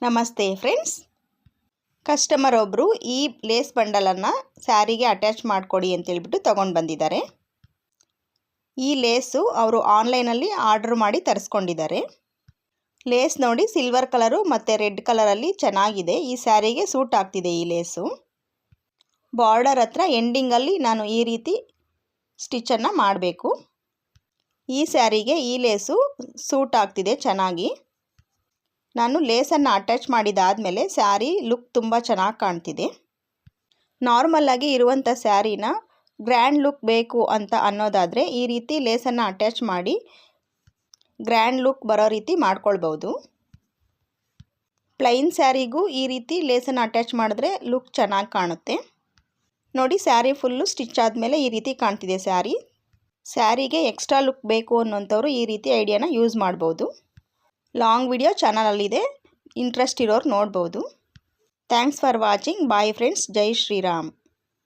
ನಮಸ್ತೆ friends, customer ಒಬ್ಬರು ಈ ಲೇಸ್ ಬಂಡಲನ್ನು ಸ್ಯಾರಿಗೆ ಅಟ್ಯಾಚ್ ಮಾಡಿಕೊಡಿ ಅಂತೇಳ್ಬಿಟ್ಟು ತೊಗೊಂಡು ಬಂದಿದ್ದಾರೆ. ಈ ಲೇಸು ಅವರು ಆನ್ಲೈನಲ್ಲಿ ಆರ್ಡ್ರ್ ಮಾಡಿ ತರಿಸ್ಕೊಂಡಿದ್ದಾರೆ. ಲೇಸ್ ನೋಡಿ ಸಿಲ್ವರ್ ಕಲರು ಮತ್ತು ರೆಡ್ ಕಲರಲ್ಲಿ ಚೆನ್ನಾಗಿದೆ. ಈ ಸ್ಯಾರಿಗೆ ಸೂಟ್ ಆಗ್ತಿದೆ ಈ ಲೇಸು. ಬಾರ್ಡರ್ ಹತ್ರ ಎಂಡಿಂಗಲ್ಲಿ ನಾನು ಈ ರೀತಿ ಸ್ಟಿಚ್ಚನ್ನು ಮಾಡಬೇಕು. ಈ ಸ್ಯಾರಿಗೆ ಈ ಲೇಸು ಸೂಟ್ ಆಗ್ತಿದೆ ಚೆನ್ನಾಗಿ. ನಾನು ಲೇಸನ್ನು ಅಟ್ಯಾಚ್ ಮಾಡಿದಾದಮೇಲೆ ಸ್ಯಾರಿ ಲುಕ್ ತುಂಬ ಚೆನ್ನಾಗಿ ಕಾಣ್ತಿದೆ. ನಾರ್ಮಲ್ಲಾಗಿ ಇರುವಂಥ ಸ್ಯಾರಿನ ಗ್ರ್ಯಾಂಡ್ ಲುಕ್ ಬೇಕು ಅಂತ ಅನ್ನೋದಾದರೆ ಈ ರೀತಿ ಲೇಸನ್ನು ಅಟ್ಯಾಚ್ ಮಾಡಿ ಗ್ರ್ಯಾಂಡ್ ಲುಕ್ ಬರೋ ರೀತಿ ಮಾಡ್ಕೊಳ್ಬೋದು. ಪ್ಲೈನ್ ಸ್ಯಾರಿಗೂ ಈ ರೀತಿ ಲೇಸನ್ನು ಅಟ್ಯಾಚ್ ಮಾಡಿದ್ರೆ ಲುಕ್ ಚೆನ್ನಾಗಿ ಕಾಣುತ್ತೆ. ನೋಡಿ, ಸ್ಯಾರಿ ಫುಲ್ಲು ಸ್ಟಿಚ್ ಆದಮೇಲೆ ಈ ರೀತಿ ಕಾಣ್ತಿದೆ ಸ್ಯಾರಿ. ಸ್ಯಾರಿಗೆ ಎಕ್ಸ್ಟ್ರಾ ಲುಕ್ ಬೇಕು ಅನ್ನೋಂಥವ್ರು ಈ ರೀತಿ ಐಡಿಯಾನ ಯೂಸ್ ಮಾಡ್ಬೋದು. ಲಾಂಗ್ ವಿಡಿಯೋ ಚಾನಲಲ್ಲಿದೆ, ಇಂಟ್ರೆಸ್ಟ್ ಇರೋರು ನೋಡ್ಬೋದು. Thanks for watching. Bye friends. ಜೈ ಶ್ರೀರಾಮ್.